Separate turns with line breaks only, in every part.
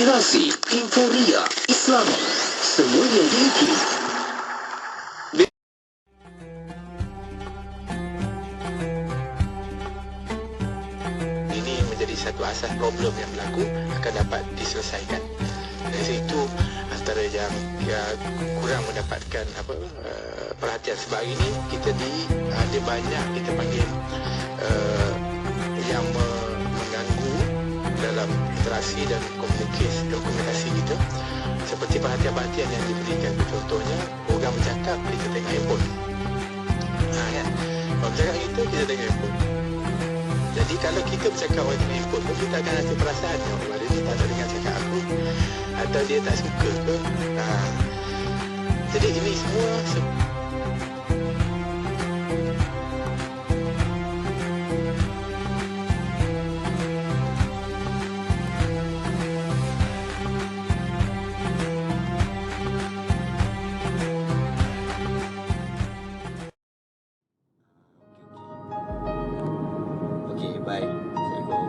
inspirasi, euforia, Islami, semuanya diikuti.
Ini menjadi satu asas problem yang berlaku akan dapat diselesaikan. Dari situ antara yang kurang mendapatkan perhatian sebab ini kita ada banyak kita panggil yang mengganggu dalam interaksi dan komunikasi kita, seperti perhatian-perhatian yang diberikan. Contohnya orang bercakap kita tengok handphone, kan? Orang bercakap kita tengok handphone. Jadi kalau kita bercakap orang tengok handphone pun kita akan rasa perasaan orang dia tak dengar cakap aku, atau dia tak suka ke. Jadi ini semua
Bye. Assalamualaikum.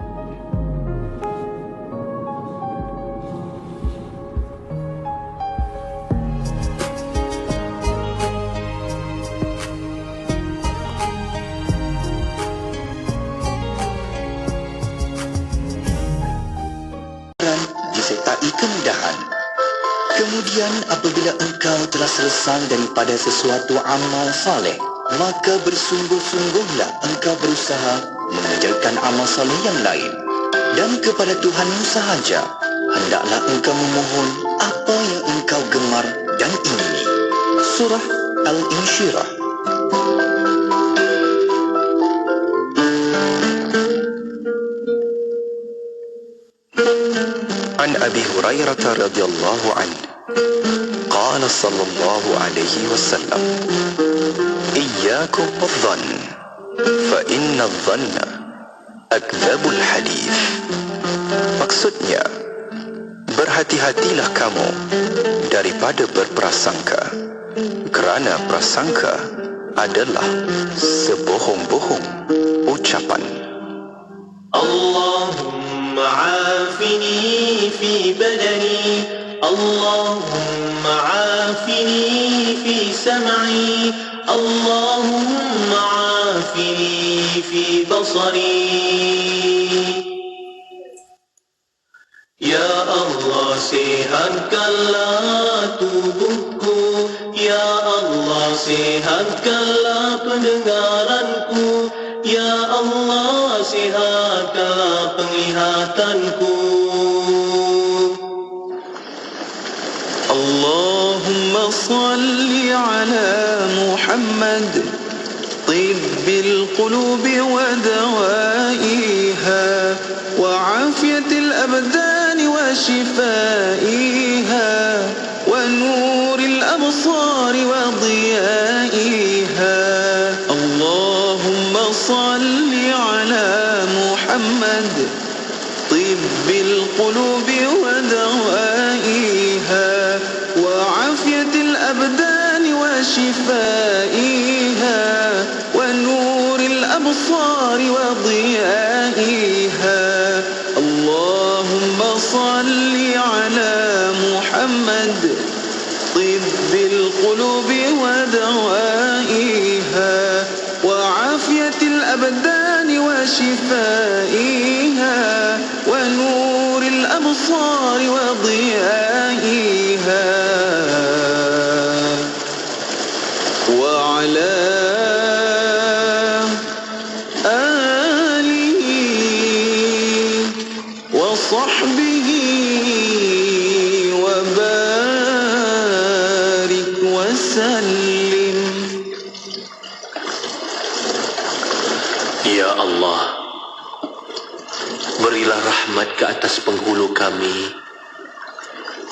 Disertai kemudahan. Kemudian apabila engkau telah selesai daripada sesuatu amal saleh, maka bersungguh-sungguhlah engkau berusaha mengerjakan amal saleh yang lain. Dan kepada Tuhanmu sahaja hendaklah engkau memohon apa yang engkau gemar dan ingini. Surah Al-Insyirah. An Abi Hurairah radhiyallahu anhu qala sallallahu alaihi wasallam, iyyakum wadh-dhann fa inna adh-dhanna akdzabul hadits. Maksudnya, berhati-hatilah kamu daripada berprasangka, kerana prasangka adalah sebohong-bohong ucapan.
Allahumma afini fi badani, Allahumma afini fi sam'i, Allahumma afini fi basari. Ya Allah, sihatkanlah tubuhku, Ya Allah, sihatkanlah pendengaranku, Ya Allah, sihatkanlah penglihatanku.
Allahumma salli ala Muhammad, tibbil qulubi wa dawaiha, wa afiyatil abdani wa shifaiha, wa nuril absari wa diyaiha. Allahumma salli ala Muhammad, tibbil qulubi wa dawaiha, wa afiyatil abdani wa shifaiha, wa nuril absari wa diyaiha. Allahumma salli ala Muhammad, tibbil qulubi wa dawaiha, wa afiyatil abdani wa shifaiha, wa nuril absari wa diyaiha. Wa ala وصحبه وبارك وسلم.
Ya Allah, berilah rahmat ke atas penghulu kami,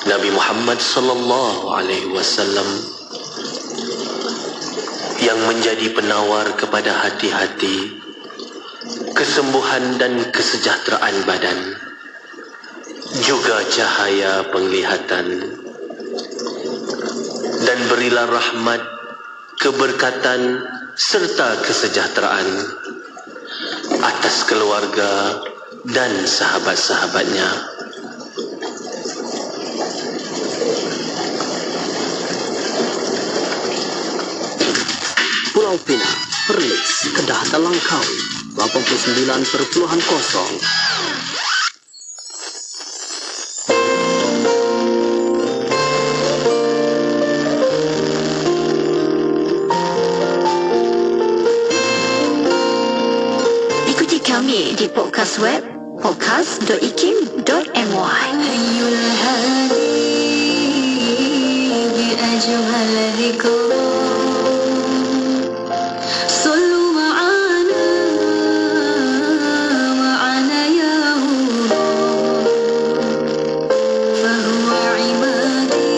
Nabi Muhammad sallallahu alaihi wasallam, yang menjadi penawar kepada hati-hati, kesembuhan dan kesejahteraan badan, juga cahaya penglihatan. Dan berilah rahmat, keberkatan serta kesejahteraan atas keluarga dan sahabat-sahabatnya, Pulau Pinang, Perlis, Kedah dan Langkawi 89.0.
Ikuti kami di podcast web podcast.ikim.my. Hayyul hadi bi ajmal dhikr. Sallu ma'ana ya Allah. Fahuwa ibadi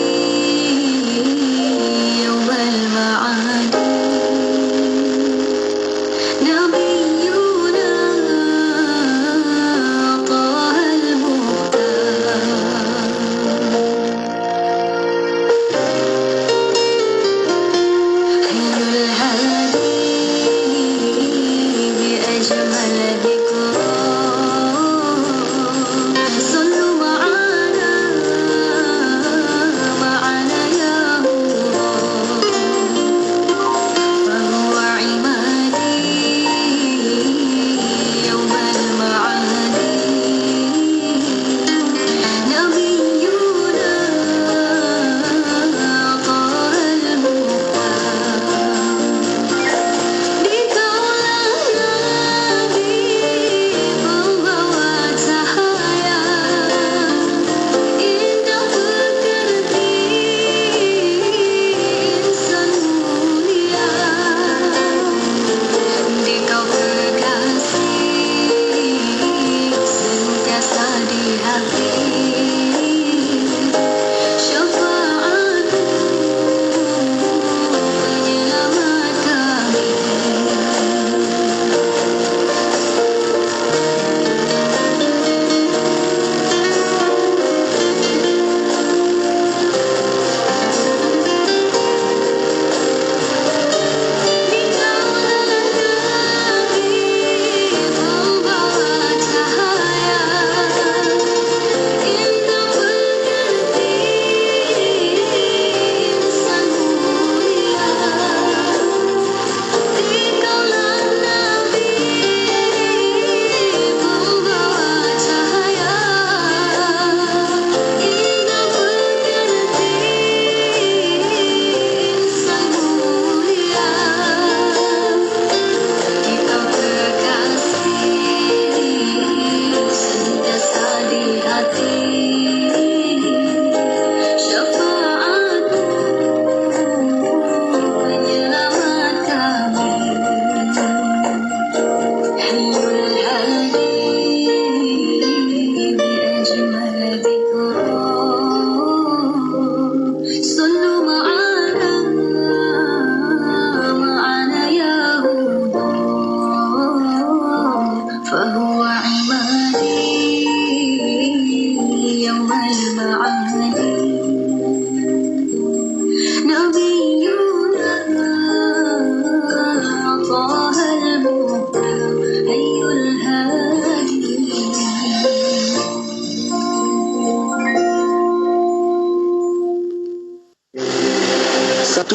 yawmal ma'adi.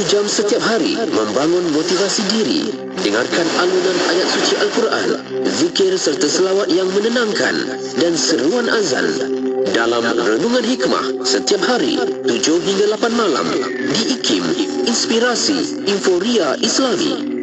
Jam setiap hari membangun motivasi diri. Dengarkan alunan ayat suci Al-Quran, zikir serta selawat yang menenangkan dan seruan azan dalam Renungan Hikmah setiap hari 7 hingga 8 malam di IKIM, Inspirasi Inforia Islami.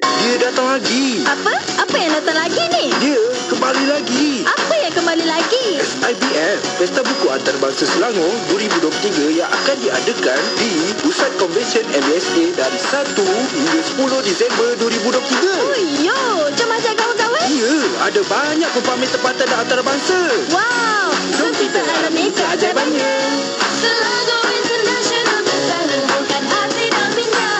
Dia datang lagi.
Apa? Apa yang datang lagi ni?
Dia kembali lagi.
Apa yang kembali lagi?
SIBF, Pesta Buku Antarabangsa Selangor 2023 yang akan diadakan di Pusat Konvensyen MBSA dari 1 hingga 10 Disember 2023.
Oh yo, jom ajak kawan-kawan.
Ya, ada banyak pepamer tempatan dan antarabangsa.
Wow, jom kita alami keajaibannya. Selangor International bertemu bukan hati dan minda.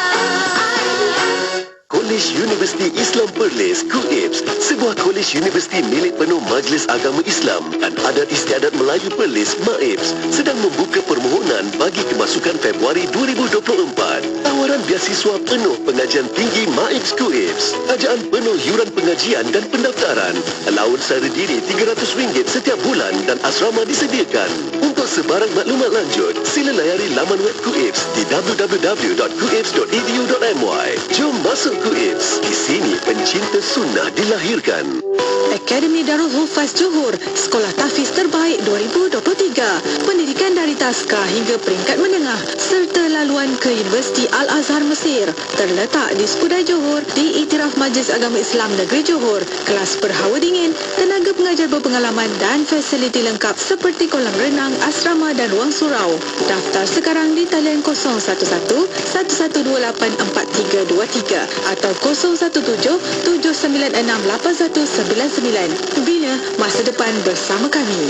College Universiti
Universiti Islam Perlis, KUIPS, sebuah kolej universiti milik penuh Majlis Agama Islam dan Adat Istiadat Melayu Perlis, MAIPS, sedang membuka permohonan bagi kemasukan Februari 2024. Tawaran beasiswa penuh pengajian tinggi MAIPS KUIPS. Ajaan penuh yuran pengajian dan pendaftaran. Allowance sara diri RM300 setiap bulan dan asrama disediakan. Untuk sebarang maklumat lanjut, sila layari laman web KUIPS di www.kuips.edu.my. Jom masuk KUIPS. Di sini pencinta sunnah dilahirkan.
Akademi Darul Hufaz Johor, sekolah tahfiz terbaik 2023. Pendidikan dari taska hingga peringkat menengah serta laluan ke Universiti Al-Azhar Mesir. Terletak di Sepudai Johor, diiktiraf Majlis Agama Islam Negeri Johor. Kelas berhawa dingin, tenaga pengajar berpengalaman dan fasiliti lengkap seperti kolam renang, asrama dan ruang surau. Daftar sekarang di talian 011-1128-4323 atau 017-796-8199. Bina masa depan bersama kami.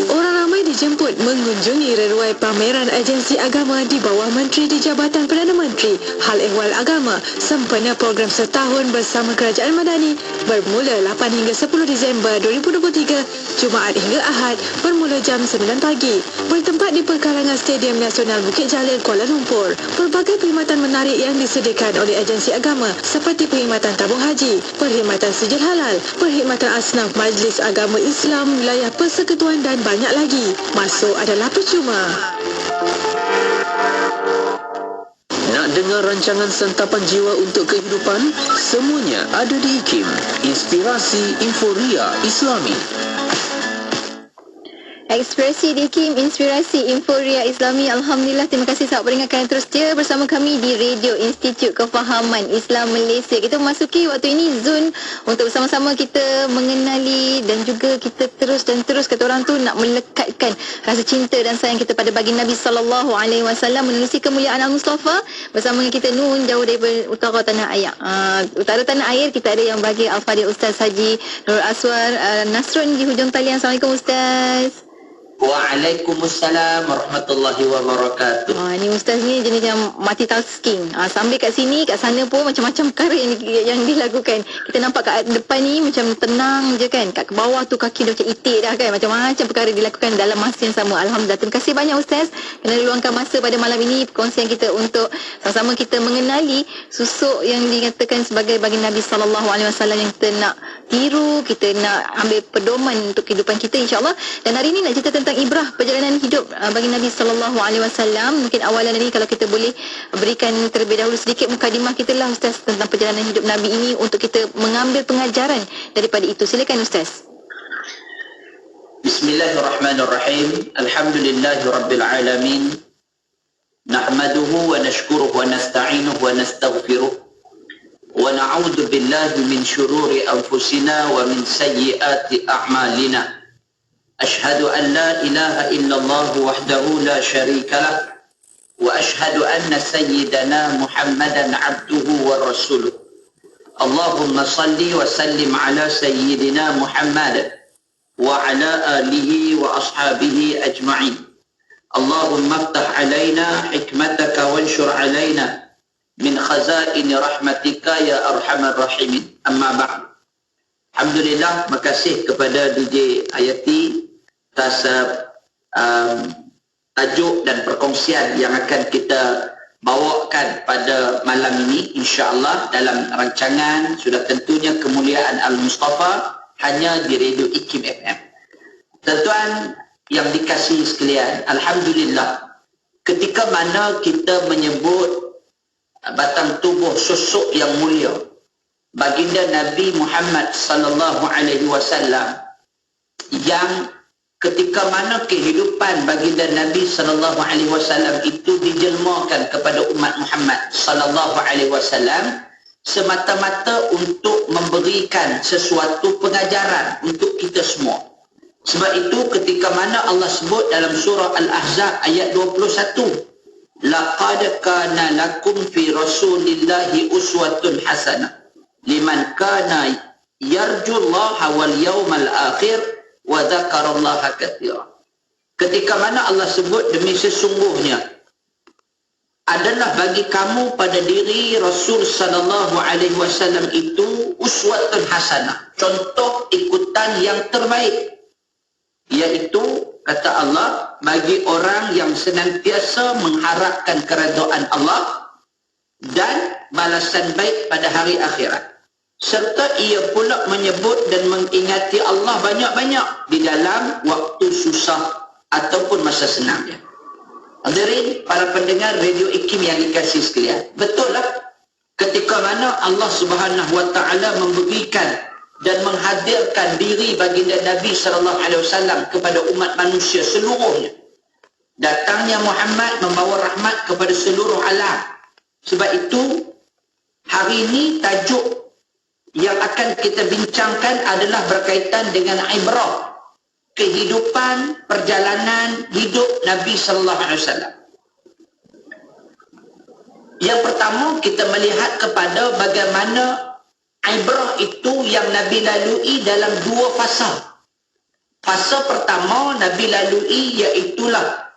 Orang ramai dijemput mengunjungi reruai pameran agensi agama di bawah Menteri di Jabatan Perdana Menteri Hal Ehwal Agama sempena program setahun bersama Kerajaan Madani bermula 8 hingga 10 Disember 2023, Jumaat hingga Ahad bermula jam 9 pagi. Bertempat di perkarangan Stadium Nasional Bukit Jalil, Kuala Lumpur. Pelbagai perkhidmatan menarik yang disediakan oleh agensi agama seperti perkhidmatan tabung haji, perkhidmatan sijil halal, perkhidmatan asnaf Majlis Agama Islam Wilayah Persekutuan dan banyak lagi. Masuk adalah percuma.
Nak dengar rancangan santapan jiwa untuk kehidupan? Semuanya ada di IKIM, Inspirasi Inforia Islami.
Ekspresi di KIM, Inspirasi Inforia Islami. Alhamdulillah, terima kasih sahabat pendengar kerana terus setia bersama kami di Radio Institut Kefahaman Islam Malaysia. Kita memasuki waktu ini zon untuk bersama-sama kita mengenali dan juga kita terus kata orang tu nak melekatkan rasa cinta dan sayang kita pada baginda Nabi SAW menerusi kemuliaan Al-Mustafa bersama dengan kita Nun jauh daripada utara tanah air. Utara tanah air kita ada yang bagi Al-Fadhil Ustaz Haji Nurul Aswar Nasrun di hujung talian. Assalamualaikum Ustaz.
Waalaikumsalam warahmatullahi wabarakatuh.
Ni Ustaz ni jenis yang multitasking. Sambil kat sini, kat sana pun macam-macam perkara yang dilakukan. Kita nampak kat depan ni macam tenang je kan. Kat bawah tu kaki dah macam itik dah kan. Macam-macam perkara dilakukan dalam masa yang sama. Alhamdulillah. Terima kasih banyak Ustaz kerana luangkan masa pada malam ini perkongsian kita untuk sama-sama kita mengenali susuk yang dikatakan sebagai baginda Nabi SAW yang kita nak tiru, kita nak ambil pedoman untuk kehidupan kita insya-Allah. Dan hari ini nak cerita tentang ibrah perjalanan hidup bagi Nabi SAW. Mungkin awalan ini kalau kita boleh berikan terlebih dahulu sedikit mukadimah kita lah Ustaz tentang perjalanan hidup Nabi ini untuk kita mengambil pengajaran daripada itu. Silakan Ustaz.
Bismillahirrahmanirrahim. Alhamdulillahirabbil alamin. Nahmaduhu wa nashkuruhu wa nasta'inuhu wa nastaghfiruh. Wa na'udzu billahi min syururi anfusina wa min sayyiati a'malina. أشهد أن لا إله إلا الله وحده لا شريك له وأشهد أن سيدنا محمدا عبده ورسوله اللهم صل وسلم على سيدنا محمد وعلى آله وأصحابه أجمعين اللهم افتح علينا حكمتك وانشر علينا من خزائن رحمتك يا أرحم الراحمين أما بعد. Alhamdulillah, makasih kepada DJ Ayati atas tajuk dan perkongsian yang akan kita bawakan pada malam ini insya-Allah dalam rancangan sudah tentunya kemuliaan Al-Mustafa hanya di Radio IKIM FM. Tuan-tuan yang dikasihi sekalian, alhamdulillah ketika mana kita menyebut batang tubuh sosok yang mulia baginda Nabi Muhammad sallallahu alaihi wasallam yang ketika mana kehidupan baginda Nabi sallallahu alaihi wasallam itu dijelmakan kepada umat Muhammad sallallahu alaihi wasallam semata-mata untuk memberikan sesuatu pengajaran untuk kita semua. Sebab itu ketika mana Allah sebut dalam surah Al-Ahzab ayat 21, laqad kana lakum fi rasulillahi uswatun hasanah liman kana yarjullaha wal yawmal akhir wa dzakarallaha katsira. Ketika mana Allah sebut demi sesungguhnya adalah bagi kamu pada diri Rasul sallallahu alaihi wasallam itu uswatun hasanah, contoh ikutan yang terbaik, iaitu kata Allah, bagi orang yang senantiasa mengharapkan keredaan Allah dan balasan baik pada hari akhirat, serta ia pula menyebut dan mengingati Allah banyak-banyak di dalam waktu susah ataupun masa senangnya. Hadirin para pendengar Radio IKIM yang dikasihi sekalian, betul lah ketika mana Allah Subhanahu wa taala memberikan dan menghadirkan diri baginda Nabi sallallahu alaihi wasallam kepada umat manusia seluruhnya. Datangnya Muhammad membawa rahmat kepada seluruh alam. Sebab itu hari ini tajuk yang akan kita bincangkan adalah berkaitan dengan ibrah, kehidupan perjalanan hidup Nabi sallallahu alaihi wasallam. Yang pertama, kita melihat kepada bagaimana ibrah itu yang Nabi lalui dalam dua fasa. Fasa pertama Nabi lalui iaitulah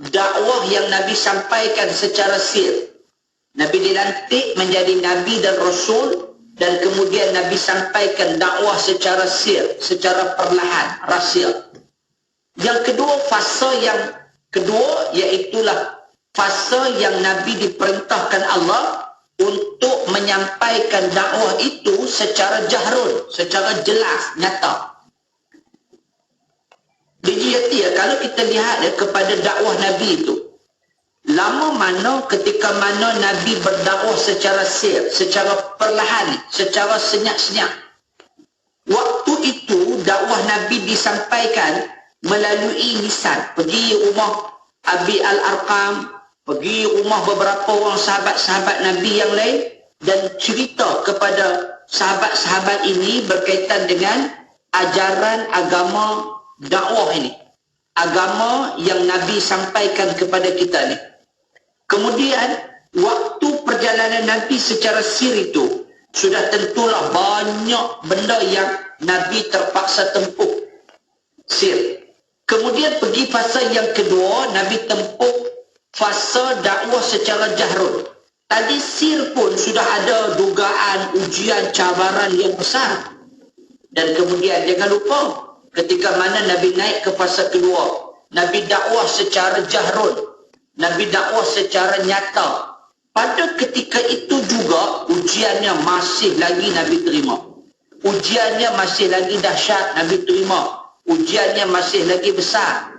dakwah yang Nabi sampaikan secara sir. Nabi dilantik menjadi Nabi dan Rasul, dan kemudian Nabi sampaikan dakwah secara sir, secara perlahan, rahsia. Yang kedua, fasa yang kedua iaitulah fasa yang Nabi diperintahkan Allah untuk menyampaikan dakwah itu secara jahrun, secara jelas, nyata. Jadi kalau kita lihat kepada dakwah Nabi itu, lama mana ketika mana Nabi berdakwah secara sir, secara perlahan, secara senyap-senyap. Waktu itu dakwah Nabi disampaikan melalui lisan. Pergi rumah Abi Al-Arqam, pergi rumah beberapa orang sahabat-sahabat Nabi yang lain, dan cerita kepada sahabat-sahabat ini berkaitan dengan ajaran agama dakwah ini, agama yang Nabi sampaikan kepada kita ni. Kemudian waktu perjalanan Nabi secara sir itu, sudah tentulah banyak benda yang Nabi terpaksa tempuh sir. Kemudian pergi fasa yang kedua, Nabi tempuh fasa dakwah secara jahrun. Tadi sir pun sudah ada dugaan, ujian, cabaran yang besar. Dan kemudian jangan lupa, ketika mana Nabi naik ke fasa kedua, Nabi dakwah secara jahrun, Nabi dakwah secara nyata. Pada ketika itu juga ujiannya masih lagi Nabi terima. Ujiannya masih lagi dahsyat Nabi terima. Ujiannya masih lagi besar.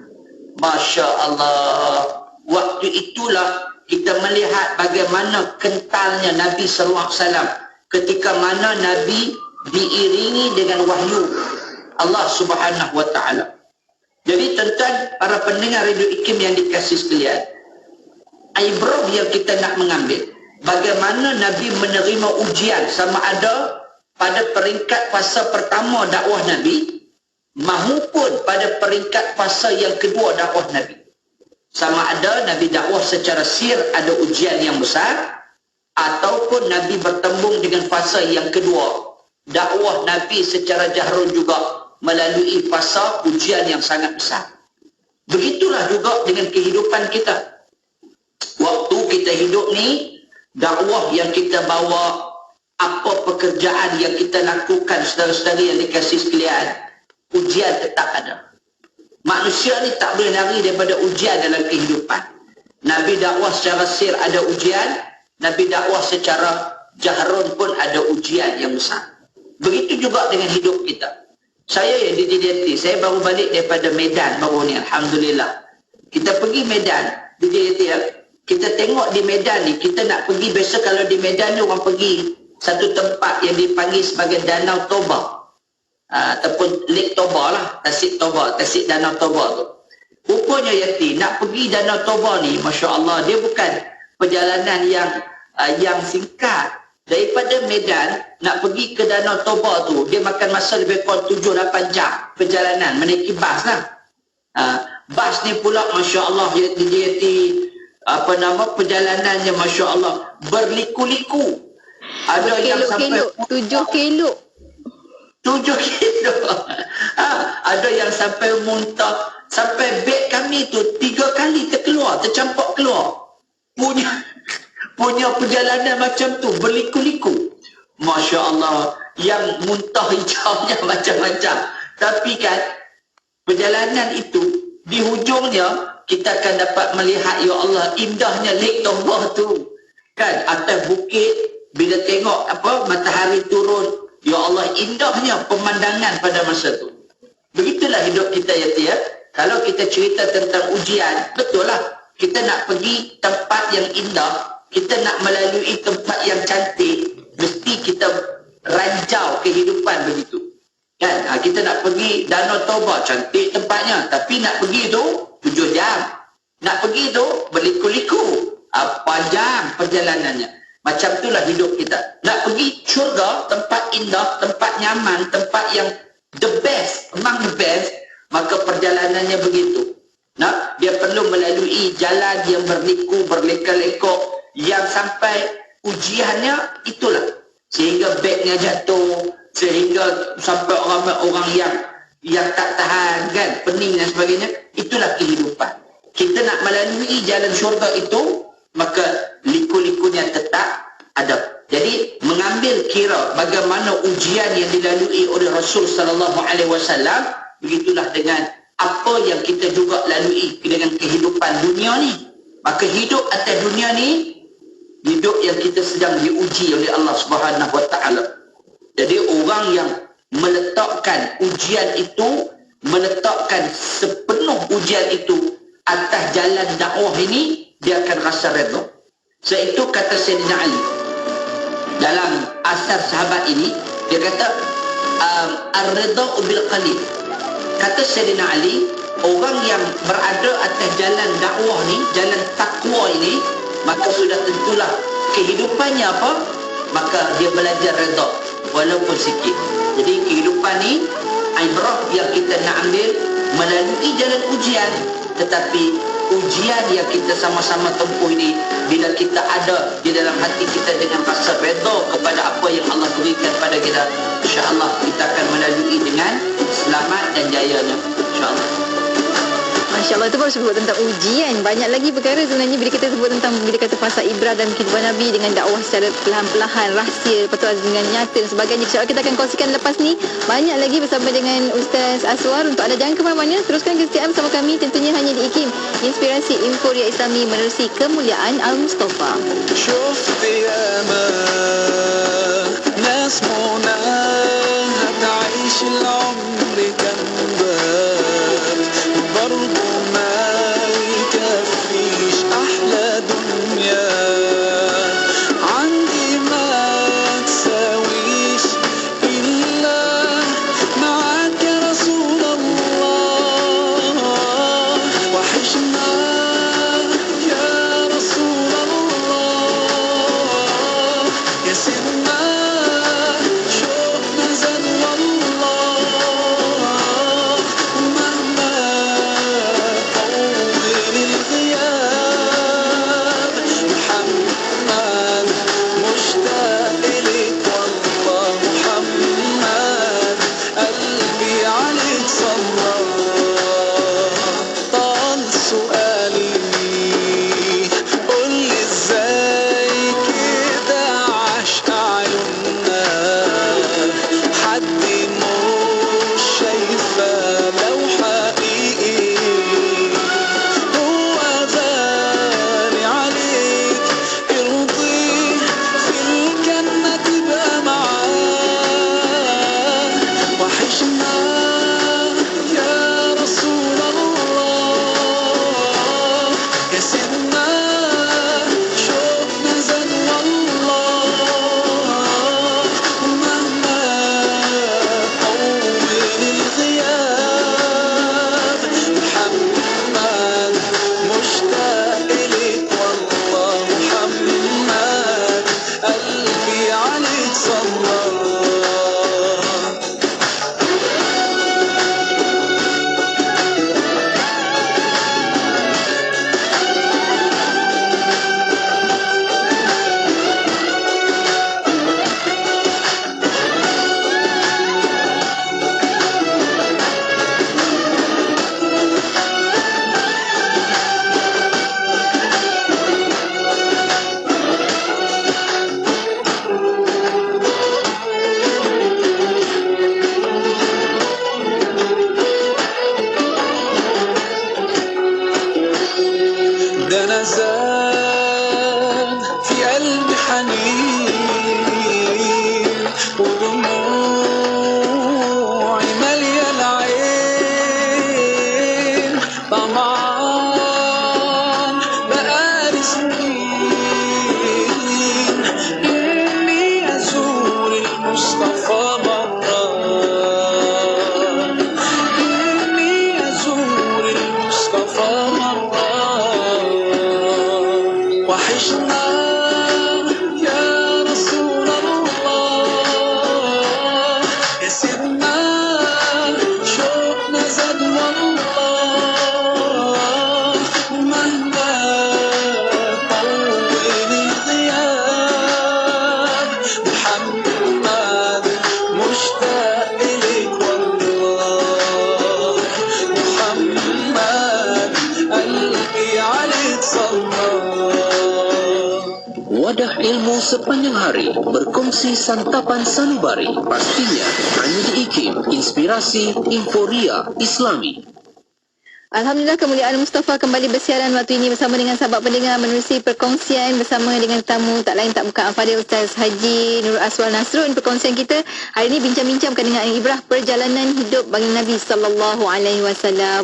Masya Allah. Waktu itulah kita melihat bagaimana kentalnya Nabi sallallahu alaihi wasallam ketika mana Nabi diiringi dengan wahyu Allah Subhanahu wa taala. Jadi tuan-tuan para pendengar Radio IKIM yang dikasihi sekalian, ibrah yang kita nak mengambil, bagaimana Nabi menerima ujian, sama ada pada peringkat fasa pertama dakwah Nabi maupun pada peringkat fasa yang kedua dakwah Nabi. Sama ada Nabi dakwah secara sir, ada ujian yang besar, ataupun Nabi bertembung dengan fasa yang kedua, dakwah Nabi secara jahrun juga melalui fasa ujian yang sangat besar. Begitulah juga dengan kehidupan kita. Waktu kita hidup ni, dakwah yang kita bawa, apa pekerjaan yang kita lakukan, saudara-saudara yang dikasihi sekalian, ujian tetap ada. Manusia ni tak boleh lari daripada ujian dalam kehidupan. Nabi dakwah secara sir ada ujian, Nabi dakwah secara jahrun pun ada ujian yang besar. Begitu juga dengan hidup kita. Saya yang di JDT, saya baru balik daripada Medan baru ni, alhamdulillah. Kita pergi Medan di JDT, kita tengok di Medan ni, kita nak pergi, biasa kalau di Medan ni orang pergi satu tempat yang dipanggil sebagai Danau Toba. Ataupun Lake Toba lah, Tasik Toba, Tasik Danau Toba tu. Rupanya Yati, nak pergi Danau Toba ni, Masya Allah, dia bukan perjalanan yang singkat. Daripada Medan nak pergi ke Danau Toba tu, dia makan masa lebih kurang 7-8 jam perjalanan, menaiki bas lah. Bas ni pula Masya Allah, Yati, perjalanannya Masya Allah berliku-liku. Ada yang sampai 7 kilo. 7 kilo. Ada yang sampai muntah, sampai beg kami tu 3 kali tercampak keluar. Punya punya perjalanan macam tu, berliku-liku. Masya Allah, yang muntah hijaunya macam-macam. Tapi kan, perjalanan itu, di hujungnya, kita akan dapat melihat, ya Allah, indahnya Lake Tombah tu. Kan, atas bukit, bila tengok matahari turun, ya Allah, indahnya pemandangan pada masa tu. Begitulah hidup kita, ya Tia. Kalau kita cerita tentang ujian, betul lah. Kita nak pergi tempat yang indah, kita nak melalui tempat yang cantik, mesti kita ranjau kehidupan begitu. Kan? Kita nak pergi Danau Toba, cantik tempatnya, tapi nak pergi tu 7 jam. Nak pergi tu berliku-liku, panjang perjalanannya. Macam itulah hidup kita. Nak pergi syurga, tempat indah, tempat nyaman, tempat yang the best, among the best, maka perjalanannya begitu. Nah, dia perlu melalui jalan yang berliku, berleka-lekok, yang sampai ujiannya itulah. Sehingga bagnya jatuh, sehingga sampai orang yang tak tahan, kan, pening dan sebagainya. Itulah kehidupan. Kita nak melalui jalan syurga itu, maka liku-likunya tetap ada. Jadi mengambil kira bagaimana ujian yang dilalui oleh Rasul sallallahu alaihi wasallam, begitulah dengan apa yang kita juga lalui dengan kehidupan dunia ni. Maka hidup atas dunia ni, hidup yang kita sedang diuji oleh Allah Subhanahu wa taala. Jadi orang yang meletakkan ujian itu, meletakkan sepenuh ujian itu atas jalan dakwah ini, dia akan rasa redha. Sebab itu kata Sayyidina Ali dalam asar sahabat ini, dia kata ar-ridha bil qalil. Kata Sayyidina Ali, orang yang berada atas jalan dakwah ni, jalan takwa ini, maka sudah tentulah kehidupannya apa? Maka dia belajar redha walaupun sikit. Jadi kehidupan ni ibrah yang kita nak ambil melalui jalan ujian, tetapi ujian yang kita sama-sama tempuh ini, bila kita ada di dalam hati kita dengan rasa redha kepada apa yang Allah berikan pada kita, insya-Allah kita akan melalui dengan selamat dan jayanya, insya-Allah.
Masya Allah, itu baru sebut tentang ujian. Banyak lagi perkara sebenarnya bila kita sebut tentang, bila kata pasal ibrah dan kehidupan Nabi dengan dakwah secara perlahan-lahan, rahsia, lepas tu dengan nyata dan sebagainya. InsyaAllah kita akan kongsikan lepas ni banyak lagi bersama dengan Ustaz Aswar. Untuk anda jangan ke mana-mana, teruskan kesetiaan bersama kami, tentunya hanya di IKIM, Inspirasi Inforia Islami menerusi kemuliaan Al-Mustafa.
المصطفى مرة إني أزور المصطفى مرة وحشنا يا رسول الله يا سيدنا شوقنا زاد والله مهما طول الغياب محمد مشتاق إليك والله محمد قلبي عليك صلى.
Wadah ilmu sepanjang hari, berkongsi santapan sanubari, pastinya hanya di IKIM, Inspirasi Inforia Islami.
Alhamdulillah, kemuliaan Mustafa kembali bersiaran waktu ini bersama dengan sahabat pendengar menerusi perkongsian bersama dengan tamu tak lain tak bukan Al-Fadhil Ustaz Haji Nurul Aswal Nasrun. Perkongsian kita hari ini bincang-bincang dengan ibrah perjalanan hidup bagi Nabi SAW.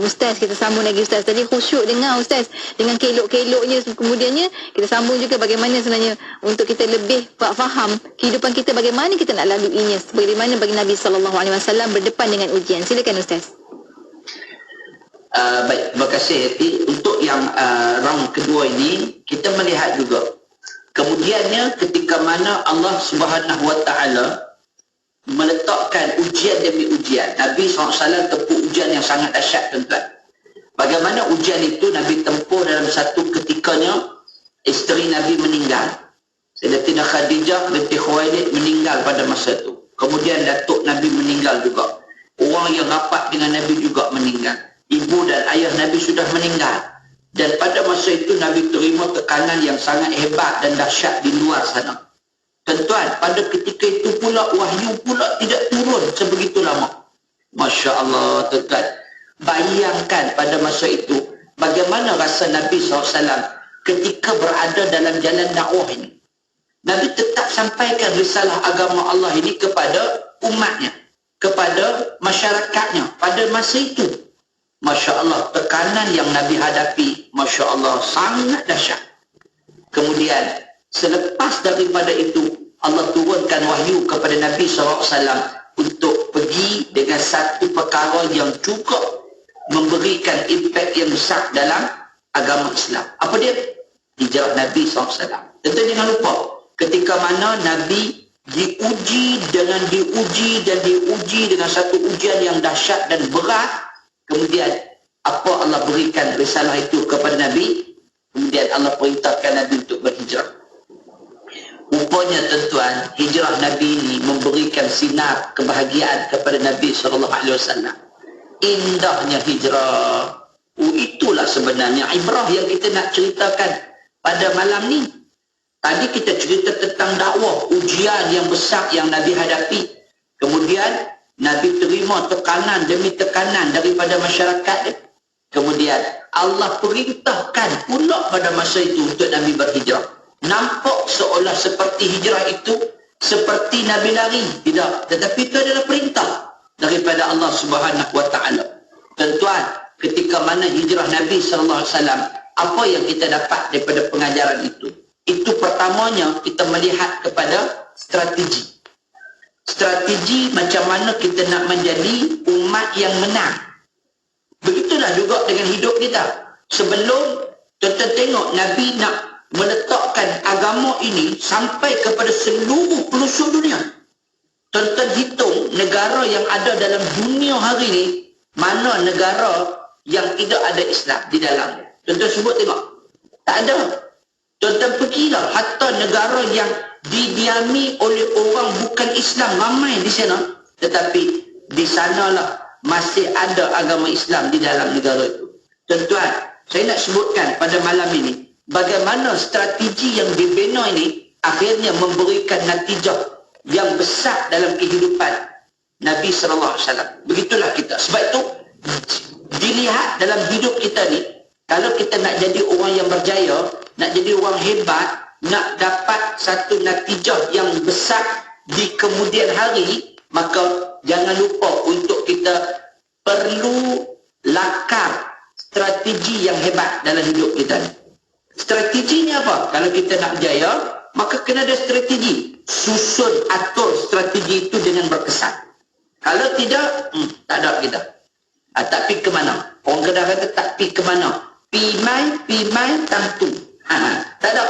Ustaz, kita sambung lagi Ustaz. Tadi khusyuk dengar Ustaz dengan kelok-keloknya, kemudiannya kita sambung juga bagaimana sebenarnya untuk kita lebih faham kehidupan kita, bagaimana kita nak laluinya, bagaimana bagi Nabi SAW berdepan dengan ujian. Silakan Ustaz.
Baik, terima kasih Hati. Untuk yang round kedua ini, kita melihat juga kemudiannya ketika mana Allah Subhanahu Wa Taala meletakkan ujian demi ujian. Nabi SAW tempuh ujian yang sangat dahsyat, tuan-tuan. Bagaimana ujian itu Nabi tempuh dalam satu ketikanya, isteri Nabi meninggal. Sayyidatina Khadijah binti Khuwailid meninggal pada masa itu. Kemudian datuk Nabi meninggal juga. Orang yang rapat dengan Nabi juga meninggal. Ibu dan ayah Nabi sudah meninggal. Dan pada masa itu Nabi terima tekanan yang sangat hebat dan dahsyat di luar sana. Tuan-tuan, pada ketika itu pula wahyu pula tidak turun sebegitu lama. Masya Allah, tuan-tuan. Bayangkan pada masa itu bagaimana rasa Nabi SAW ketika berada dalam jalan dakwah ini. Nabi tetap sampaikan risalah agama Allah ini kepada umatnya, kepada masyarakatnya pada masa itu. Masya Allah, tekanan yang Nabi hadapi, Masya Allah, sangat dahsyat. Kemudian, selepas daripada itu, Allah turunkan wahyu kepada Nabi SAW untuk pergi dengan satu perkara yang juga memberikan impak yang besar dalam agama Islam. Apa dia? Hijrah Nabi SAW. Tentu jangan lupa, ketika mana Nabi diuji dengan satu ujian yang dahsyat dan berat. Kemudian apa Allah berikan risalah itu kepada Nabi? Kemudian Allah perintahkan Nabi untuk berhijrah. Rupanya tuan-tuan, hijrah Nabi ini memberikan sinar kebahagiaan kepada Nabi SAW. Indahnya hijrah. Itulah sebenarnya ibrah yang kita nak ceritakan pada malam ni. Tadi kita cerita tentang dakwah, ujian yang besar yang Nabi hadapi. Kemudian Nabi terima tekanan demi tekanan daripada masyarakat. Kemudian Allah perintahkan pula pada masa itu untuk Nabi berhijrah. Nampak seolah seperti hijrah itu seperti Nabi lari. Tidak. Tetapi itu adalah perintah daripada Allah Subhanahu Wa Taala. Tuan-tuan, ketika mana hijrah Nabi SAW, apa yang kita dapat daripada pengajaran itu? Itu pertamanya kita melihat kepada strategi. Strategi macam mana kita nak menjadi umat yang menang. Begitulah juga dengan hidup kita. Sebelum kita tengok Nabi nak meletakkan agama ini sampai kepada seluruh pelosok dunia. Tuan-tuan hitung negara yang ada dalam dunia hari ini, mana negara yang tidak ada Islam di dalamnya. Tuan-tuan sebut tengok. Tak ada. Tuan-tuan pergilah hatta negara yang didiami oleh orang bukan Islam ramai di sana, tetapi di sanalah masih ada agama Islam di dalam negara itu. Tuan-tuan, saya nak sebutkan pada malam ini bagaimana strategi yang dibina ini akhirnya memberikan natijah yang besar dalam kehidupan Nabi SAW. Begitulah kita. Sebab itu dilihat dalam hidup kita ni, kalau kita nak jadi orang yang berjaya, nak jadi orang hebat, nak dapat satu natijah yang besar di kemudian hari, maka jangan lupa untuk kita perlu lakar strategi yang hebat dalam hidup kita. Strateginya apa? Kalau kita nak jaya, maka kena ada strategi. susun atur strategi itu dengan berkesan. Kalau tidak, tak ada kita. Tak pi ke mana? Orang Kedah kata tak pi ke mana? Pi mai tantu. Tak ada.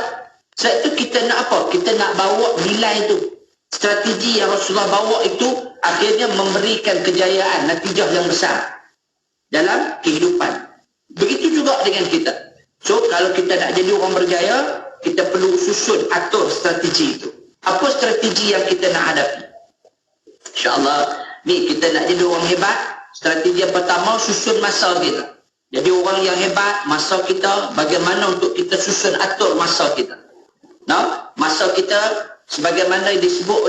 Sebab itu kita nak apa? Kita nak bawa nilai itu. Strategi yang Rasulullah bawa itu akhirnya memberikan kejayaan, natijah yang besar dalam kehidupan. Begitu juga dengan kita. So, kalau kita nak jadi orang berjaya, kita perlu susun, atur strategi itu. Apa strategi yang kita nak hadapi? InsyaAllah, ni kita nak jadi orang hebat. Strategi yang pertama, susun masa kita. Jadi orang yang hebat, masa kita, bagaimana untuk kita susun, atur masa kita. Masa kita, sebagaimana disebut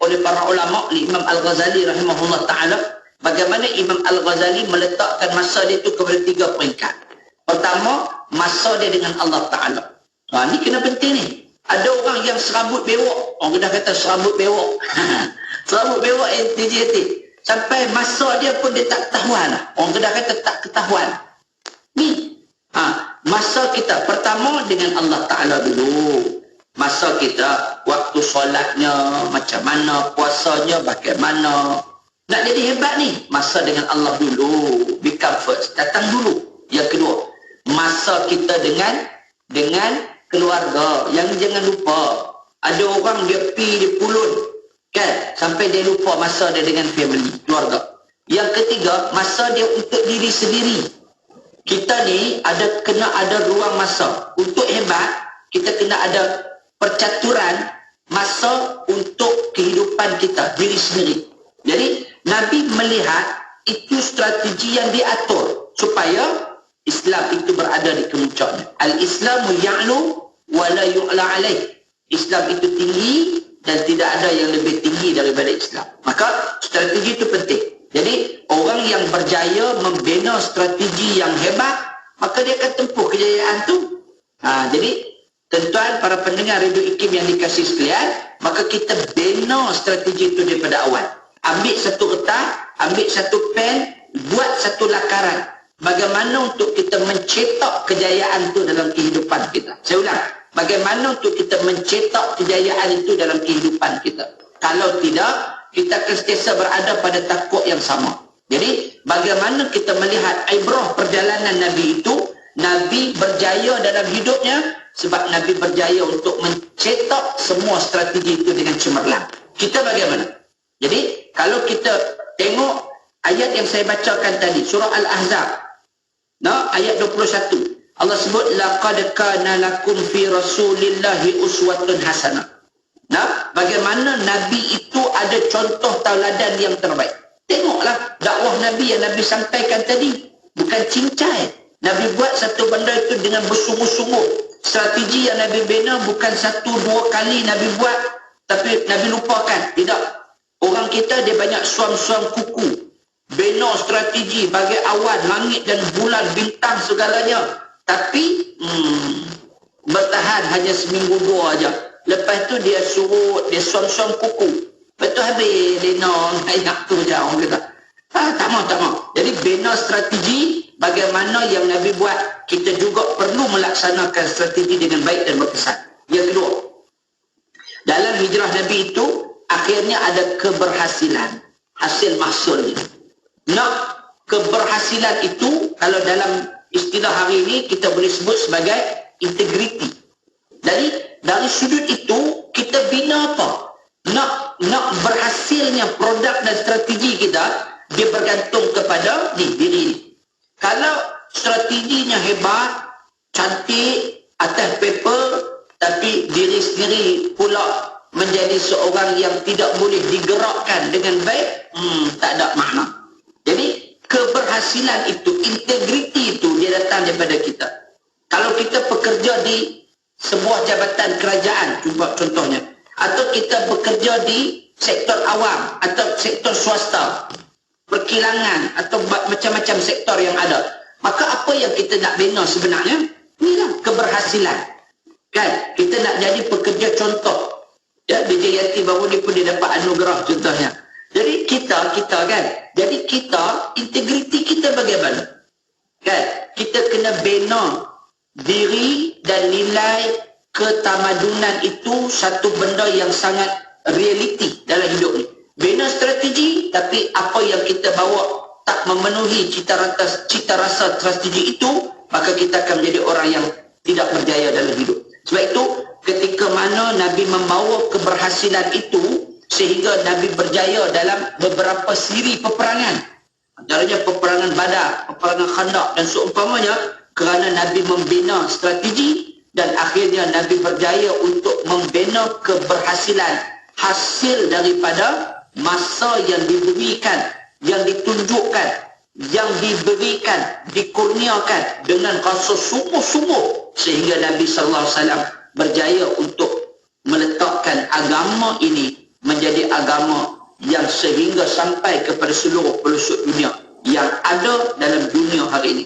oleh para ulama, Imam Al-Ghazali rahimahullah ta'ala, bagaimana Imam Al-Ghazali meletakkan masa dia itu kepada 3 peringkat. Pertama, masa dia dengan Allah Ta'ala. Ni kena penting ni. Ada orang yang serabut bewok. Orang dah kata serabut bewok. Serabut bewok NTJT. Sampai masa dia pun dia tak ketahuan. Orang dah kata tak ketahuan. Ni. Masa kita pertama dengan Allah Ta'ala dulu. Masa kita, waktu solatnya, macam mana, puasanya, bagaimana. Nak jadi hebat ni, masa dengan Allah dulu. Become first. Datang dulu. Yang kedua, masa kita dengan keluarga. Yang jangan lupa, ada orang dia pulut, kan? Sampai dia lupa masa dia dengan family, keluarga. Yang ketiga, masa dia untuk diri sendiri. Kita ni kena ada ruang masa. Untuk hebat, kita kena ada percaturan masa untuk kehidupan kita, diri sendiri. Jadi, Nabi melihat itu strategi yang diatur supaya Islam itu berada di kemuncaknya. Al-Islamu ya'lu wa la yu'la alaih. Islam itu tinggi dan tidak ada yang lebih tinggi daripada Islam. Maka strategi itu penting. Jadi orang yang berjaya membina strategi yang hebat, maka dia akan tempuh kejayaan itu. Jadi tuan-tuan para pendengar Radio IKIM yang dikasihi sekalian, maka kita bina strategi itu daripada awal. Ambil satu kertas, ambil satu pen, buat satu lakaran. Bagaimana untuk kita mencetak kejayaan itu dalam kehidupan kita. Saya ulang. Bagaimana untuk kita mencetak kejayaan itu dalam kehidupan kita. Kalau tidak, kita akan sentiasa berada pada takut yang sama. Jadi, bagaimana kita melihat ibrah perjalanan Nabi itu, Nabi berjaya dalam hidupnya, sebab Nabi berjaya untuk mencetak semua strategi itu dengan cemerlang. Kita bagaimana? Jadi, kalau kita tengok ayat yang saya bacakan tadi, surah Al-Ahzab, ayat 21. Allah sebut laqad kana lakum fi rasulillahi uswatun hasanah. Bagaimana Nabi itu ada contoh tauladan yang terbaik. Tengoklah dakwah Nabi yang Nabi sampaikan tadi. Bukan cincai. Nabi buat satu benda itu dengan bersungguh-sungguh. Strategi yang Nabi bina bukan 1-2 kali Nabi buat, tapi Nabi lupakan. Tidak. Orang kita dia banyak suam-suam kuku. Bina strategi bagi awan, langit dan bulan, bintang segalanya. Tapi bertahan hanya seminggu 2 aja. Lepas tu dia surut, dia suam-suam kuku. Betul habis lenong, ayat tu je orang kata. Tak mau. Jadi bina strategi bagaimana yang Nabi buat. Kita juga perlu melaksanakan strategi dengan baik dan berkesan. Yang kedua, dalam hijrah Nabi itu akhirnya ada keberhasilan. Hasil mahsulnya. Keberhasilan itu kalau dalam istilah hari ini kita boleh sebut sebagai integriti. Jadi dari sudut itu kita bina apa? Nak berhasilnya produk dan strategi kita, dia bergantung kepada diri ini. Kalau strateginya hebat, cantik, atas paper, tapi diri sendiri pula menjadi seorang yang tidak boleh digerakkan dengan baik, tak ada makna. Jadi keberhasilan itu, integriti itu dia datang daripada kita. Kalau kita bekerja di sebuah jabatan kerajaan, contohnya, atau kita bekerja di sektor awam atau sektor swasta, perkilangan atau macam-macam sektor yang ada, maka apa yang kita nak bina sebenarnya? Inilah keberhasilan. Kan? Kita nak jadi pekerja contoh. Ya, DJ Yati baru ni pun dia dapat anugerah contohnya. Jadi kita kan, jadi kita, integriti kita bagaimana? Kan? Kita kena bina diri dan nilai ketamadunan itu satu benda yang sangat realiti dalam hidup ni. Bina strategi, tapi apa yang kita bawa tak memenuhi cita rasa strategi itu, maka kita akan menjadi orang yang tidak berjaya dalam hidup. Sebab itu, ketika mana Nabi membawa keberhasilan itu, sehingga Nabi berjaya dalam beberapa siri peperangan. Antaranya peperangan Badar, peperangan Khandaq dan seumpamanya, kerana Nabi membina strategi dan akhirnya Nabi berjaya untuk membina keberhasilan hasil daripada masa yang diberikan, yang ditunjukkan, yang diberikan, dikurniakan dengan rasa sungguh-sungguh, sehingga Nabi SAW berjaya untuk meletakkan agama ini menjadi agama yang sehingga sampai kepada seluruh pelosok dunia yang ada dalam dunia hari ini.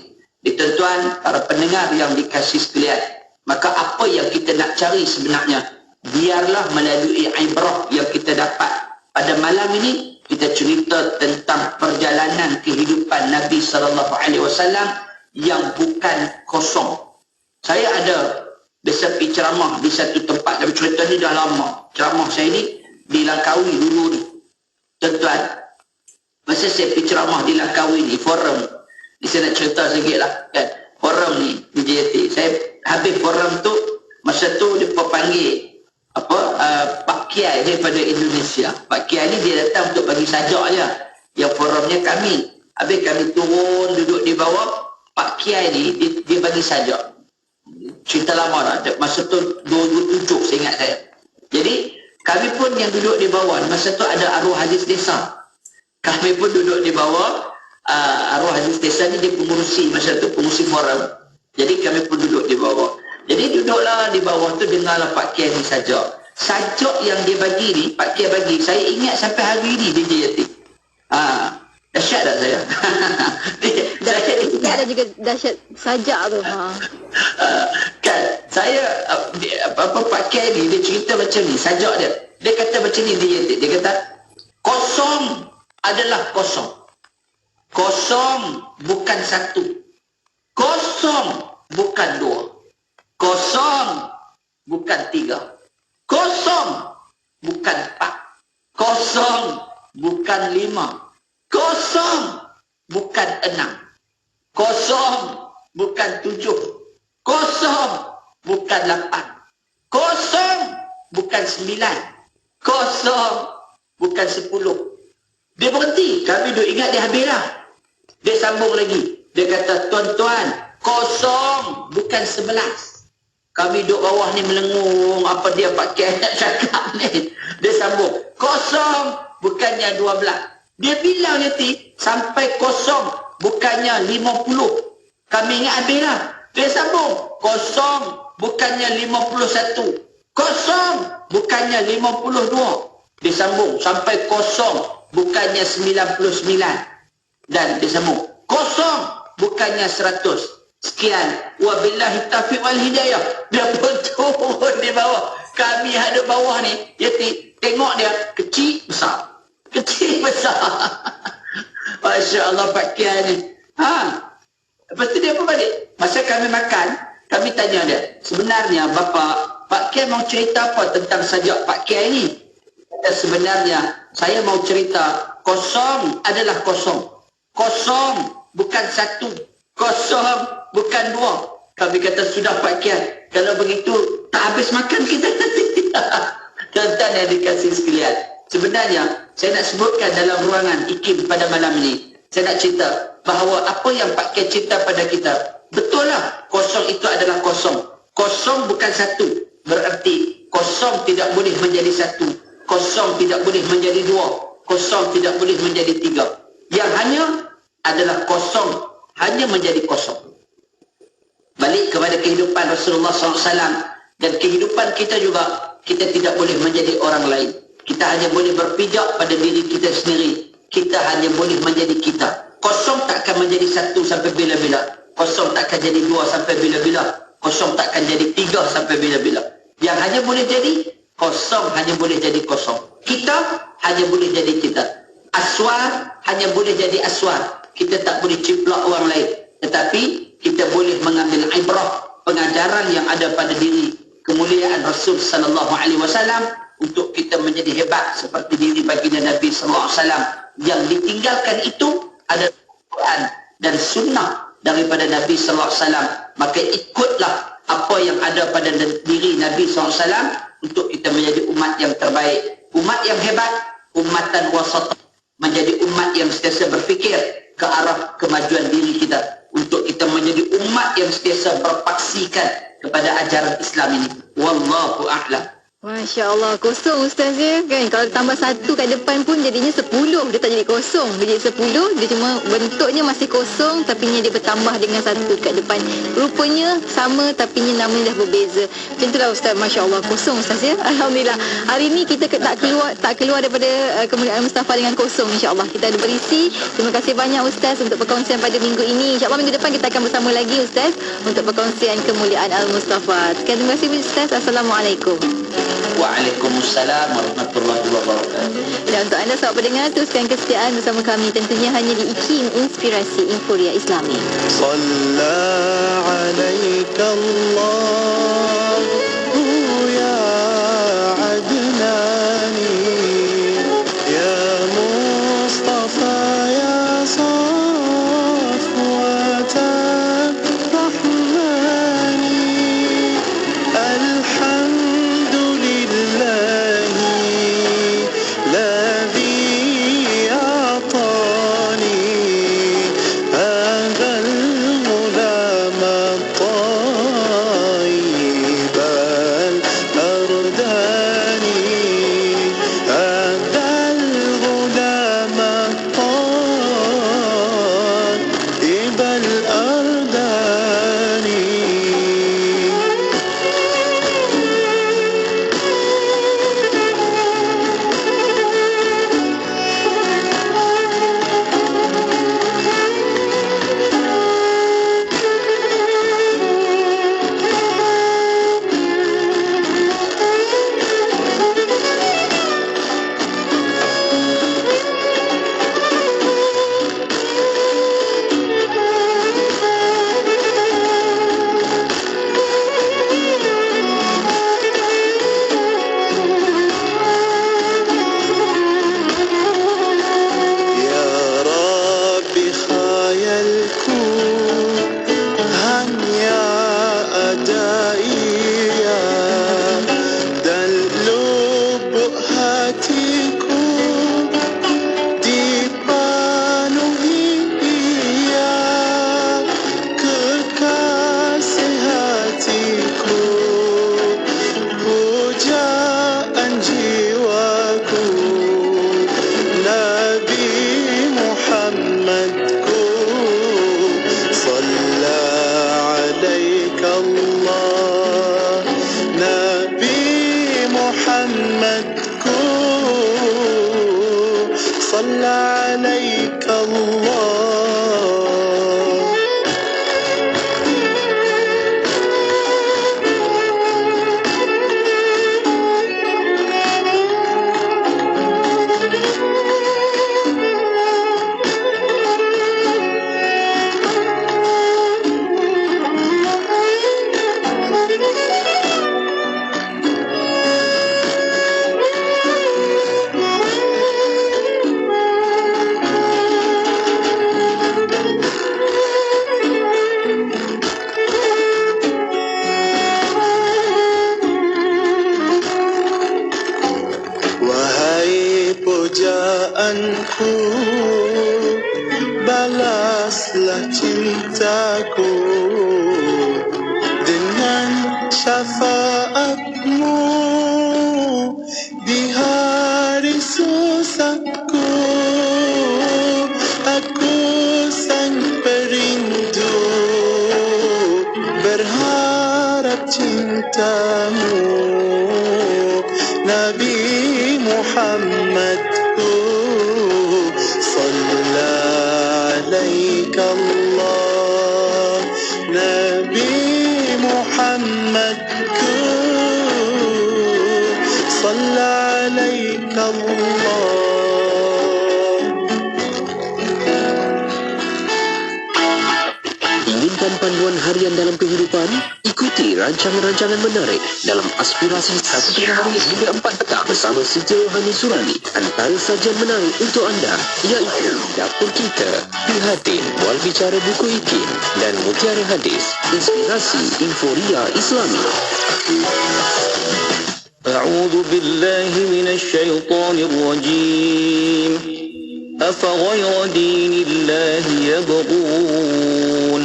Tuan-tuan, para pendengar yang dikasihi sekalian, maka apa yang kita nak cari sebenarnya, biarlah melalui ibrah yang kita dapat pada malam ini, kita cerita tentang perjalanan kehidupan Nabi SAW yang bukan kosong. Saya ada biasa pergi ceramah di satu tempat, tapi cerita ni dah lama. Ceramah saya ni di Langkawi dulu ni. Tuan-tuan, masa saya pergi ceramah di Langkawi ni, forum, ni saya nak cerita sikit lah kan. Forum ni, DJT, saya habis forum tu, masa tu dia panggil Pak Kiai daripada Indonesia. Pak Kiai ni dia datang untuk bagi sajak je. Yang forumnya kami. Habis kami turun duduk di bawah, Pak Kiai ni dia bagi sajak. Cerita lama lah. Masa tu 2007 saya ingat saya. Jadi kami pun yang duduk di bawah, masa tu ada arwah hadis desa. Kami pun duduk di bawah, arwah hadis desa ni dia pengurusi, masa tu pengurusi forum. Jadi kami pun duduk di bawah. Jadi duduklah di bawah tu, dengarlah Pak Kiai ni sajak. Sajak yang dia bagi ni, Pak Kiai bagi, saya ingat sampai hari ni DJ Yati. Dahsyat tak saya? Saya
ingat ada juga dahsyat sajak tu.
Kan, saya, Pak Kiai ni, dia cerita macam ni, sajak dia. Dia kata macam ni DJ Yati, dia kata, kosong adalah kosong. Kosong bukan satu. Kosong bukan dua. Kosong bukan tiga. Kosong bukan empat. Kosong bukan lima. Kosong bukan enam. Kosong bukan tujuh. Kosong bukan lapan. Kosong bukan sembilan. Kosong bukan 10. Dia berhenti. Kami duk ingat dia habis lah. Dia sambung lagi. Dia kata, tuan-tuan, kosong bukan 11. Kami duduk bawah ni melengung apa dia Pak Kiai nak cakap ni. Dia sambung, kosong bukannya 12. Dia bilang nanti sampai kosong bukannya 50. Kami ingat habis lah. Dia sambung, kosong bukannya 51. Kosong bukannya 52. Dia sambung, sampai kosong bukannya 99. Dan dia sambung, kosong bukannya 100. Sekian. Wabillahi taufiq wal hidayah. Dia pun turun di bawah. Kami ada bawah ni, dia tengok dia kecil besar. Kecil besar. Masya Allah Pak Kiai ni. Lepas tu dia pun balik. Masa kami makan, kami tanya dia, sebenarnya Bapak, Pak Kiai mau cerita apa tentang sajak Pak Kiai ni? Kata, sebenarnya saya mau cerita kosong adalah kosong. Kosong bukan satu. Kosong bukan dua. Kami kata, sudah Pak Kiai, kalau begitu tak habis makan kita nanti. Tuan-tuan yang dikasihi sekalian, sebenarnya saya nak sebutkan dalam ruangan IKIM pada malam ini, saya nak cerita bahawa apa yang Pak Kiai cerita pada kita, betul lah, kosong itu adalah kosong. Kosong bukan satu. Berarti kosong tidak boleh menjadi satu. Kosong tidak boleh menjadi dua. Kosong tidak boleh menjadi tiga. Yang hanya adalah kosong, hanya menjadi kosong. Balik kepada kehidupan Rasulullah SAW dan kehidupan kita juga, kita tidak boleh menjadi orang lain. Kita hanya boleh berpijak pada diri kita sendiri. Kita hanya boleh menjadi kita. Kosong takkan menjadi satu sampai bila-bila. Kosong takkan jadi dua sampai bila-bila. Kosong takkan jadi tiga sampai bila-bila. Yang hanya boleh jadi kosong, hanya boleh jadi kosong. Kita hanya boleh jadi kita. Aswar hanya boleh jadi aswar. Kita tak boleh ciplak orang lain. Tetapi kita boleh mengambil ibrah, pengajaran yang ada pada diri kemuliaan Rasul sallallahu alaihi wasallam untuk kita menjadi hebat seperti diri baginda Nabi SAW. Yang ditinggalkan itu adalah Quran dan sunnah daripada Nabi SAW. Maka ikutlah apa yang ada pada diri Nabi SAW untuk kita menjadi umat yang terbaik, umat yang hebat, umatan wasatah, menjadi umat yang sentiasa berfikir ke arah kemajuan diri kita, untuk kita menjadi umat yang sentiasa berpaksikan kepada ajaran Islam ini. Wallahu a'lam.
Masya Allah, kosong Ustaz ya kan. Kalau tambah satu kat depan pun jadinya 10. Dia tak jadi kosong, dia jadi 10. Dia cuma bentuknya masih kosong, tapi dia bertambah dengan satu kat depan. Rupanya sama, tapi namanya dah berbeza. Macam itulah Ustaz. Masya Allah, kosong Ustaz ya. Alhamdulillah. Hari ni kita tak keluar daripada kemuliaan Mustafa dengan kosong, insya-Allah. Kita ada berisi. Terima kasih banyak Ustaz untuk perkongsian pada minggu ini. InsyaAllah minggu depan kita akan bersama lagi Ustaz untuk perkongsian kemuliaan Al-Mustafa. Sekian, terima kasih Ustaz. Assalamualaikum.
Waalaikumsalam warahmatullahi wabarakatuh.
Dan untuk anda sahabat pendengar, teruskan kesetiaan bersama kami tentunya hanya di IKIM Inspirasi Inforia Islami.
Sallallahu alaika Allah ya Adnani ya Mustafa ya Safwatan Rahmani pujaanku, balaslah cintaku dengan syafaatmu di hari susahku. Aku sang perindu berharap cintamu, Nabi Muhammadku. Sallallahu alaika Allah, Nabi Muhammadku. Sallallahu alaika Allah.
Inginkan panduan harian dalam kehidupan? Ikuti rancangan-rancangan menarik dalam Aspirasi 1 Hari hingga 4 petang bersama Siti Rohani Surani. Antara sajian menarik untuk anda iaitu Dapur Kita, Prihatin, Wal Bicara Buku IKIM dan Mutiara Hadis. Inspirasi Inforia Islami.
أعوذ بالله من الشيطان الرجيم أفغير دين الله يبغون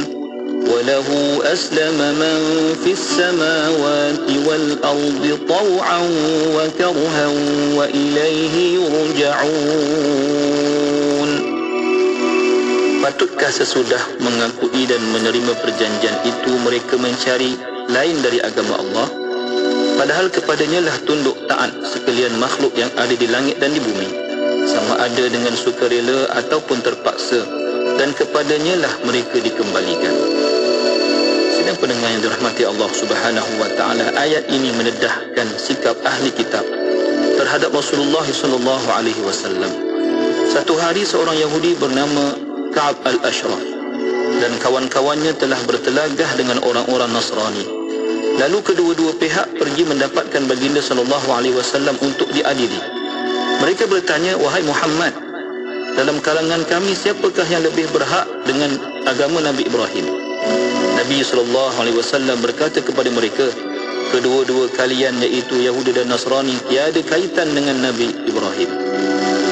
وله أسلم من في السماوات والأرض طوعا وكرها وإليه يرجعون. Patutkah sesudah mengakui dan menerima perjanjian itu mereka mencari lain dari agama Allah? Padahal kepadanya lah tunduk taat sekalian makhluk yang ada di langit dan di bumi, sama ada dengan sukarela ataupun terpaksa, dan kepadanya lah mereka dikembalikan. Sidang pendengar yang dirahmati Allah Subhanahu wa taala, ayat ini mendedahkan sikap ahli kitab terhadap Rasulullah sallallahu alaihi wasallam. Satu hari seorang Yahudi bernama Ka'ab al-Ashraf dan kawan-kawannya telah bertelagah dengan orang-orang Nasrani. Lalu kedua-dua pihak pergi mendapatkan baginda sallallahu alaihi wasallam untuk diadili. Mereka bertanya, "Wahai Muhammad, dalam kalangan kami siapakah yang lebih berhak dengan agama Nabi Ibrahim?" Nabi sallallahu alaihi wasallam berkata kepada mereka, "Kedua-dua kalian iaitu Yahudi dan Nasrani tiada kaitan dengan Nabi Ibrahim."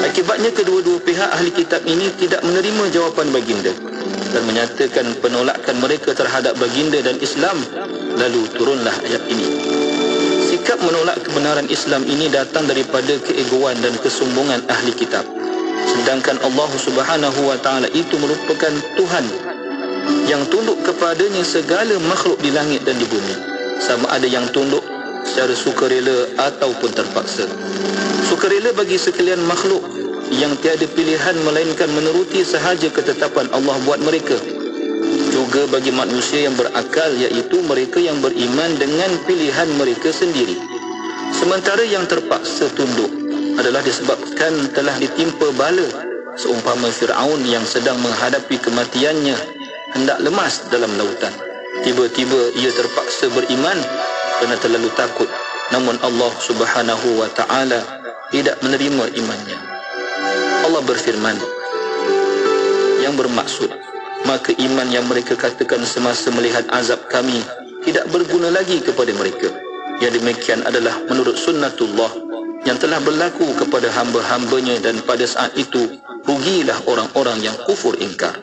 Akibatnya kedua-dua pihak ahli kitab ini tidak menerima jawapan baginda dan menyatakan penolakan mereka terhadap baginda dan Islam. Lalu turunlah ayat ini. Sikap menolak kebenaran Islam ini datang daripada keegoan dan kesombongan ahli kitab. Sedangkan Allah Subhanahu wa taala itu merupakan Tuhan yang tunduk kepadanya segala makhluk di langit dan di bumi, sama ada yang tunduk secara sukarela ataupun terpaksa. Sukarela bagi sekalian makhluk yang tiada pilihan melainkan menuruti sahaja ketetapan Allah buat mereka. Juga bagi manusia yang berakal, iaitu mereka yang beriman dengan pilihan mereka sendiri. Sementara yang terpaksa tunduk adalah disebabkan telah ditimpa bala, seumpama Fir'aun yang sedang menghadapi kematiannya hendak lemas dalam lautan. Tiba-tiba ia terpaksa beriman kerana terlalu takut, namun Allah Subhanahu wa taala tidak menerima imannya. Allah berfirman yang bermaksud, maka iman yang mereka katakan semasa melihat azab kami tidak berguna lagi kepada mereka. Yang demikian adalah menurut sunnatullah yang telah berlaku kepada hamba-hambanya, dan pada saat itu rugilah orang-orang yang kufur ingkar.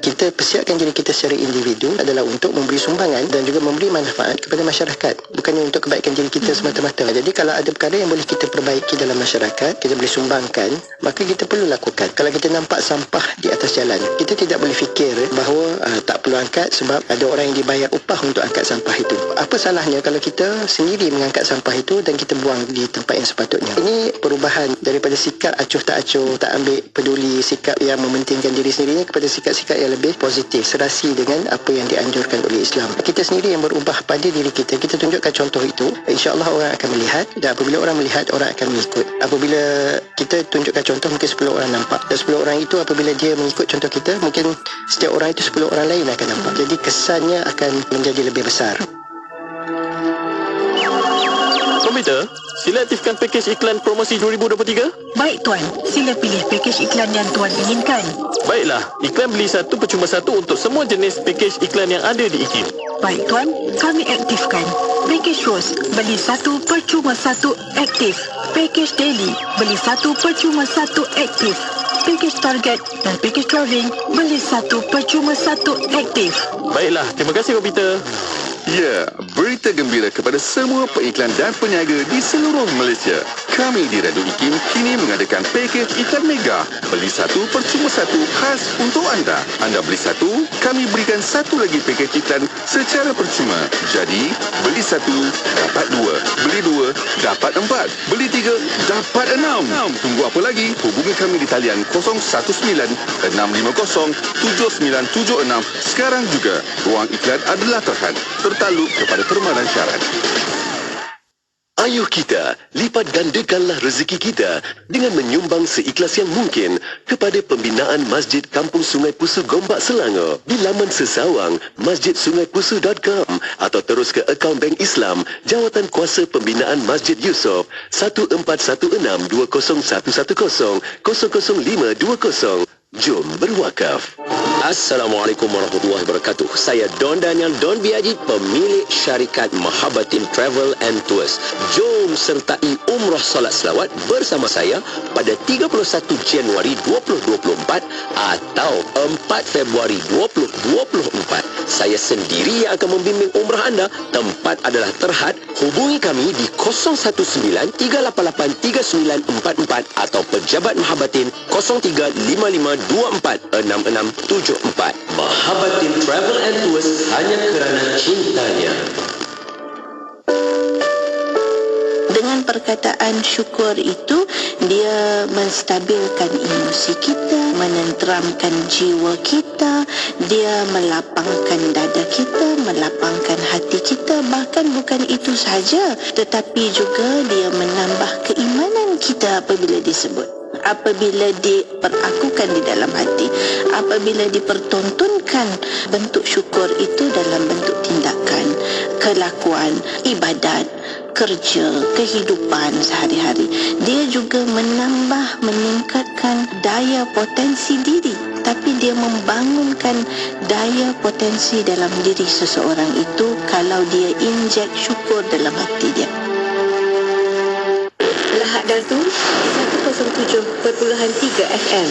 Kita persiapkan diri kita secara individu adalah untuk memberi sumbangan dan juga memberi manfaat kepada masyarakat, bukannya untuk kebaikan diri kita semata-mata. Jadi kalau ada perkara yang boleh kita perbaiki dalam masyarakat, kita boleh sumbangkan, maka kita perlu lakukan. Kalau kita nampak sampah di atas jalan, kita tidak boleh fikir bahawa tak perlu angkat sebab ada orang yang dibayar upah untuk angkat sampah itu. Apa salahnya kalau kita sendiri mengangkat sampah itu dan kita buang di tempat yang sepatutnya? Ini perubahan daripada sikap acuh tak acuh, tak ambil peduli, sikap yang mementingkan diri sendirinya, kepada sikap-sikap yang lebih positif, serasi dengan apa yang dianjurkan oleh Islam. Kita sendiri yang berubah pada diri kita, kita tunjukkan contoh itu, insya-Allah orang akan melihat, dan apabila orang melihat, orang akan mengikut. Apabila kita tunjukkan contoh, mungkin 10 orang nampak, dan 10 orang itu apabila dia mengikut contoh kita, mungkin setiap orang itu 10 orang lain akan nampak. Jadi kesannya akan menjadi lebih besar.
Komputer, sila aktifkan pakej iklan promosi 2023.
Baik Tuan, sila pilih pakej iklan yang Tuan inginkan.
Baiklah, iklan beli satu percuma satu untuk semua jenis pakej iklan yang ada di IKIM.
Baik Tuan, kami aktifkan. Pakej Rose, beli satu percuma satu aktif. Pakej Daily, beli satu percuma satu aktif. Pakej Target dan pakej Travelling, beli satu percuma satu aktif.
Baiklah, terima kasih komputer.
Ya, berita gembira kepada semua pengiklan dan peniaga di seluruh Malaysia. Kami di Radio IKIM kini mengadakan pakej iklan mega. Beli satu percuma satu khas untuk anda. Anda beli satu, kami berikan satu lagi pakej iklan secara percuma. Jadi, beli satu, dapat dua. Beli dua, dapat empat. Beli tiga, dapat enam. Tunggu apa lagi? Hubungi kami di talian 019-650-7976 sekarang juga. Ruang iklan adalah terhad, tertaluk kepada permanen syarat.
Ayuh kita, lipat gandakanlah rezeki kita dengan menyumbang seikhlas yang mungkin kepada pembinaan Masjid Kampung Sungai Pusu Gombak Selangor di laman sesawang masjidsungaipusu.com atau terus ke akaun Bank Islam Jawatan Kuasa Pembinaan Masjid Yusof 1416-20110-00520. Jom berwakaf.
Assalamualaikum warahmatullahi wabarakatuh. Saya Don Daniel Don Biaji, pemilik syarikat Mahabbatin Travel and Tours. Jom sertai Umrah Solat Selawat bersama saya pada 31 Januari 2024 atau 4 Februari 2024. Saya sendiri yang akan membimbing umrah anda. Tempat adalah Terhad. Hubungi kami di 019-388-3944 atau pejabat Mahabbatin 0355246674. Mahabbatin Travel and Tours, hanya kerana cintanya.
Dengan perkataan syukur itu, dia menstabilkan emosi kita, menenteramkan jiwa kita, dia melapangkan dada kita, melapangkan hati kita. Bahkan bukan itu sahaja, tetapi juga dia menambah keimanan kita apabila disebut. Apabila diperakukan di dalam hati, apabila dipertontonkan bentuk syukur itu dalam bentuk tindakan, kelakuan, ibadat, kerja, kehidupan sehari-hari, dia juga meningkatkan daya potensi diri, tapi dia membangunkan daya potensi dalam diri seseorang itu kalau dia injek syukur dalam hati dia. Lahad Datu 107.3 FM.